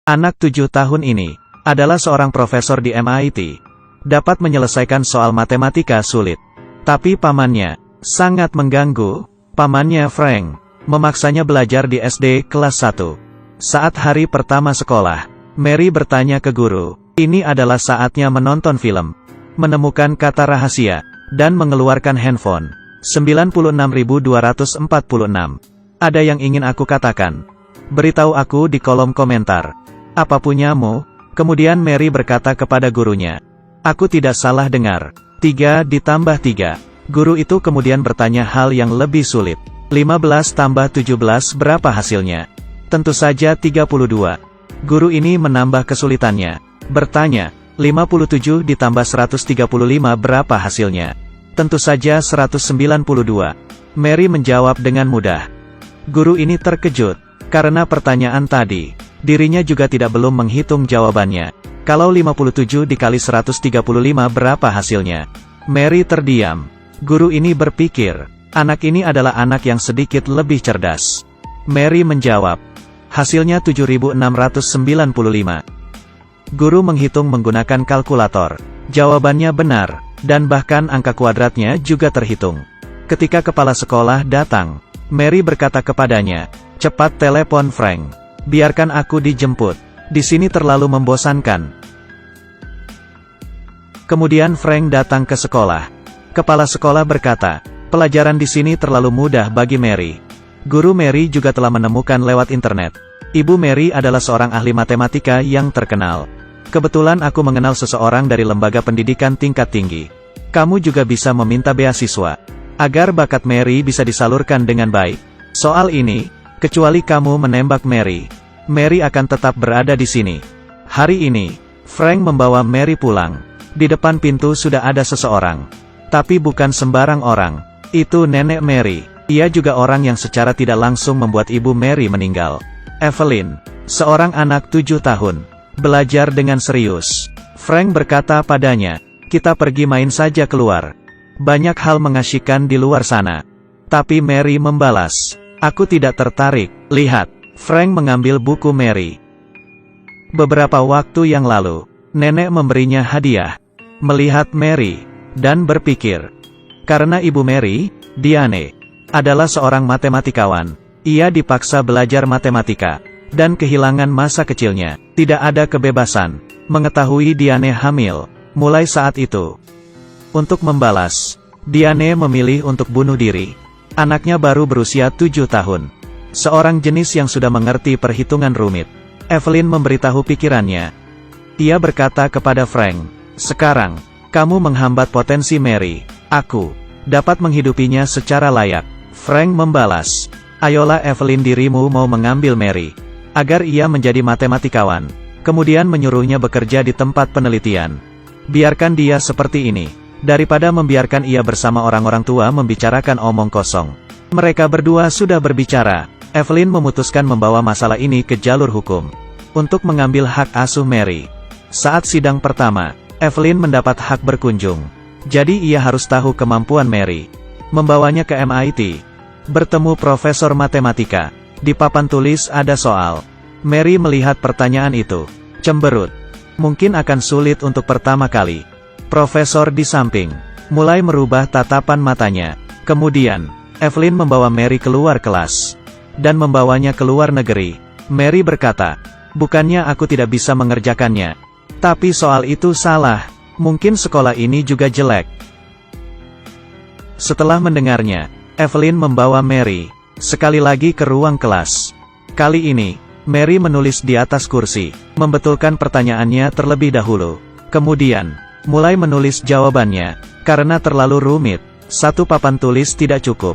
Anak 7 tahun ini adalah seorang profesor di MIT. Dapat menyelesaikan soal matematika sulit. Tapi pamannya sangat mengganggu. Pamannya Frank memaksanya belajar di SD kelas 1. Saat hari pertama sekolah, Mary bertanya ke guru, ini adalah saatnya menonton film, menemukan kata rahasia, dan mengeluarkan handphone. 96.246. Ada yang ingin aku katakan? Beritahu aku di kolom komentar. Apa punyamu? Kemudian Mary berkata kepada gurunya, aku tidak salah dengar. 3 ditambah 3. Guru itu kemudian bertanya hal yang lebih sulit. 15 tambah 17 berapa hasilnya? Tentu saja 32. Guru ini menambah kesulitannya. Bertanya, 57 ditambah 135 berapa hasilnya? Tentu saja 192. Mary menjawab dengan mudah. Guru ini terkejut, karena pertanyaan tadi. Dirinya juga tidak belum menghitung jawabannya. Kalau 57 dikali 135 berapa hasilnya? Mary terdiam. Guru ini berpikir, anak ini adalah anak yang sedikit lebih cerdas. Mary menjawab, hasilnya 7695. Guru menghitung menggunakan kalkulator. Jawabannya benar, dan bahkan angka kuadratnya juga terhitung. Ketika kepala sekolah datang, Mary berkata kepadanya, cepat telepon Frank. Biarkan aku dijemput. Di sini terlalu membosankan. Kemudian Frank datang ke sekolah. Kepala sekolah berkata, pelajaran di sini terlalu mudah bagi Mary. Guru Mary juga telah menemukan lewat internet. Ibu Mary adalah seorang ahli matematika yang terkenal. Kebetulan aku mengenal seseorang dari lembaga pendidikan tingkat tinggi. Kamu juga bisa meminta beasiswa, agar bakat Mary bisa disalurkan dengan baik. Soal ini, kecuali kamu menembak Mary, Mary akan tetap berada di sini. Hari ini, Frank membawa Mary pulang. Di depan pintu sudah ada seseorang. Tapi bukan sembarang orang. Itu nenek Mary. Ia juga orang yang secara tidak langsung membuat ibu Mary meninggal. Evelyn, seorang anak 7 tahun, belajar dengan serius. Frank berkata padanya, kita pergi main saja keluar. Banyak hal mengasyikkan di luar sana. Tapi Mary membalas, aku tidak tertarik. Lihat, Frank mengambil buku Mary. Beberapa waktu yang lalu, nenek memberinya hadiah. Melihat Mary, dan berpikir. Karena ibu Mary, Diane, adalah seorang matematikawan. Ia dipaksa belajar matematika, dan kehilangan masa kecilnya. Tidak ada kebebasan. Mengetahui Diane hamil, mulai saat itu. Untuk membalas, Diane memilih untuk bunuh diri. Anaknya baru berusia 7 tahun. Seorang jenis yang sudah mengerti perhitungan rumit. Evelyn memberitahu pikirannya. Ia berkata kepada Frank, sekarang, kamu menghambat potensi Mary. Aku dapat menghidupinya secara layak. Frank membalas, ayolah Evelyn, dirimu mau mengambil Mary, agar ia menjadi matematikawan. Kemudian menyuruhnya bekerja di tempat penelitian. Biarkan dia seperti ini, daripada membiarkan ia bersama orang-orang tua membicarakan omong kosong. Mereka berdua sudah berbicara. Evelyn memutuskan membawa masalah ini ke jalur hukum, untuk mengambil hak asuh Mary. Saat sidang pertama, Evelyn mendapat hak berkunjung. Jadi ia harus tahu kemampuan Mary. Membawanya ke MIT. Bertemu profesor matematika. Di papan tulis ada soal. Mary melihat pertanyaan itu. Cemberut. Mungkin akan sulit untuk pertama kali. Profesor di samping mulai merubah tatapan matanya. Kemudian, Evelyn membawa Mary keluar kelas, dan membawanya ke luar negeri. Mary berkata, bukannya aku tidak bisa mengerjakannya. Tapi soal itu salah. Mungkin sekolah ini juga jelek. Setelah mendengarnya, Evelyn membawa Mary sekali lagi ke ruang kelas. Kali ini, Mary menulis di atas kursi, membetulkan pertanyaannya terlebih dahulu. Kemudian, mulai menulis jawabannya. Karena terlalu rumit, satu papan tulis tidak cukup.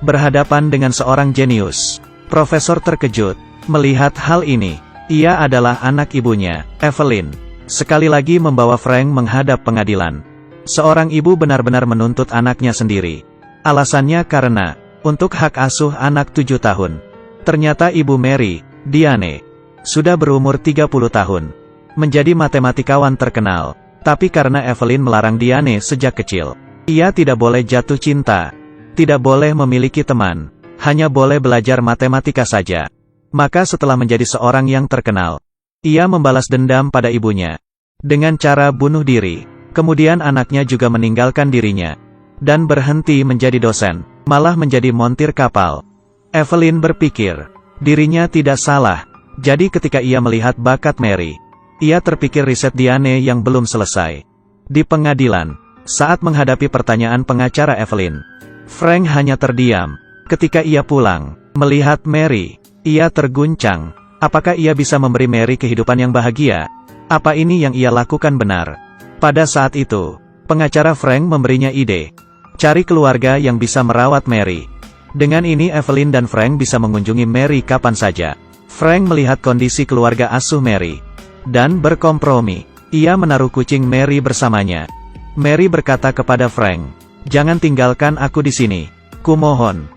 Berhadapan dengan seorang jenius, profesor terkejut melihat hal ini. Ia adalah anak ibunya, Evelyn. Sekali lagi membawa Frank menghadap pengadilan. Seorang ibu benar-benar menuntut anaknya sendiri. Alasannya karena, untuk hak asuh anak 7 tahun. Ternyata ibu Mary, Diane, sudah berumur 30 tahun. Menjadi matematikawan terkenal. Tapi karena Evelyn melarang Diane sejak kecil, ia tidak boleh jatuh cinta. Tidak boleh memiliki teman. Hanya boleh belajar matematika saja. Maka setelah menjadi seorang yang terkenal, Ia membalas dendam pada ibunya dengan cara bunuh diri. Kemudian anaknya juga meninggalkan dirinya dan berhenti menjadi dosen, malah menjadi montir kapal. Evelyn berpikir dirinya tidak salah. Jadi ketika ia melihat bakat Mary, ia terpikir riset Diane yang belum selesai. Di pengadilan, saat menghadapi pertanyaan pengacara Evelyn, Frank hanya terdiam. Ketika ia pulang, melihat Mary, ia terguncang. Apakah ia bisa memberi Mary kehidupan yang bahagia? Apa ini yang ia lakukan benar? Pada saat itu, pengacara Frank memberinya ide. Cari keluarga yang bisa merawat Mary. Dengan ini Evelyn dan Frank bisa mengunjungi Mary kapan saja. Frank melihat kondisi keluarga asuh Mary dan berkompromi. Ia menaruh kucing Mary bersamanya. Mary berkata kepada Frank, "Jangan tinggalkan aku di sini. Kumohon."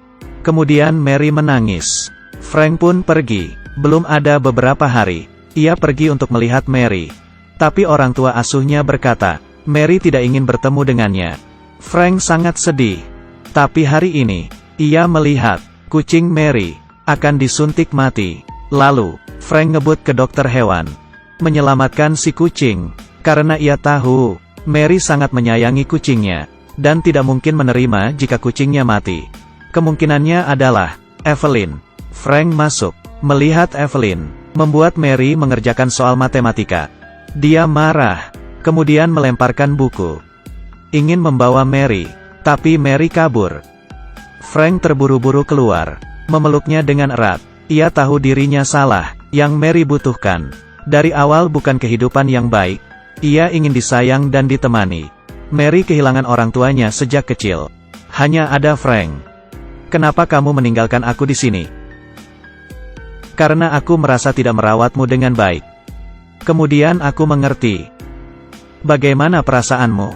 Kemudian Mary menangis. Frank pun pergi. Belum ada beberapa hari, ia pergi untuk melihat Mary. Tapi orang tua asuhnya berkata, Mary tidak ingin bertemu dengannya. Frank sangat sedih. Tapi hari ini, ia melihat kucing Mary akan disuntik mati. Lalu, Frank ngebut ke dokter hewan, menyelamatkan si kucing, karena ia tahu, Mary sangat menyayangi kucingnya, dan tidak mungkin menerima jika kucingnya mati. Kemungkinannya adalah, Evelyn. Frank masuk, melihat Evelyn, membuat Mary mengerjakan soal matematika. Dia marah, kemudian melemparkan buku. Ingin membawa Mary, tapi Mary kabur. Frank terburu-buru keluar, memeluknya dengan erat. Ia tahu dirinya salah, yang Mary butuhkan. Dari awal bukan kehidupan yang baik. Ia ingin disayang dan ditemani. Mary kehilangan orang tuanya sejak kecil. Hanya ada Frank. Kenapa kamu meninggalkan aku di sini? Karena aku merasa tidak merawatmu dengan baik. Kemudian aku mengerti. Bagaimana perasaanmu?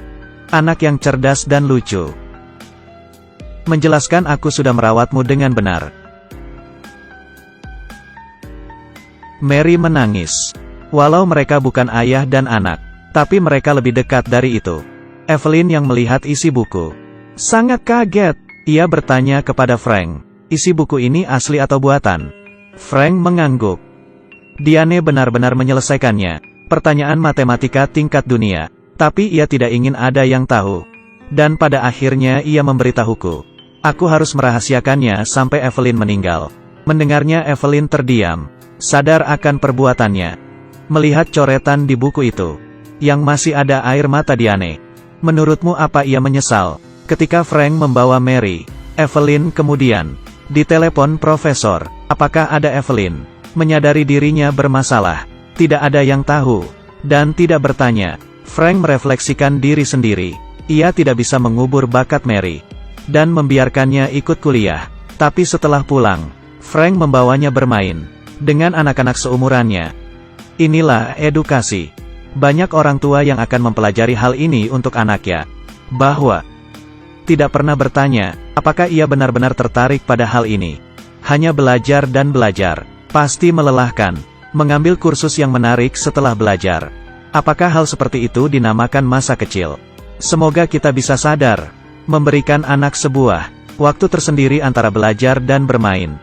Anak yang cerdas dan lucu. Menjelaskan aku sudah merawatmu dengan benar. Mary menangis. Walau mereka bukan ayah dan anak, tapi mereka lebih dekat dari itu. Evelyn yang melihat isi buku sangat kaget. Ia bertanya kepada Frank, isi buku ini asli atau buatan? Frank mengangguk. Diane benar-benar menyelesaikannya. Pertanyaan matematika tingkat dunia. Tapi ia tidak ingin ada yang tahu. Dan pada akhirnya ia memberitahuku. Aku harus merahasiakannya sampai Evelyn meninggal. Mendengarnya Evelyn terdiam. Sadar akan perbuatannya. Melihat coretan di buku itu, yang masih ada air mata Diane. Menurutmu apa ia menyesal? Ketika Frank membawa Mary, Evelyn kemudian ditelepon profesor. Apakah ada Evelyn? Menyadari dirinya bermasalah. Tidak ada yang tahu. Dan tidak bertanya. Frank merefleksikan diri sendiri. Ia tidak bisa mengubur bakat Mary. Dan membiarkannya ikut kuliah. Tapi setelah pulang, Frank membawanya bermain dengan anak-anak seumurannya. Inilah edukasi. Banyak orang tua yang akan mempelajari hal ini untuk anaknya. Bahwa tidak pernah bertanya, apakah ia benar-benar tertarik pada hal ini. Hanya belajar dan belajar. Pasti melelahkan. Mengambil kursus yang menarik setelah belajar. Apakah hal seperti itu dinamakan masa kecil? Semoga kita bisa sadar. Memberikan anak sebuah waktu tersendiri antara belajar dan bermain.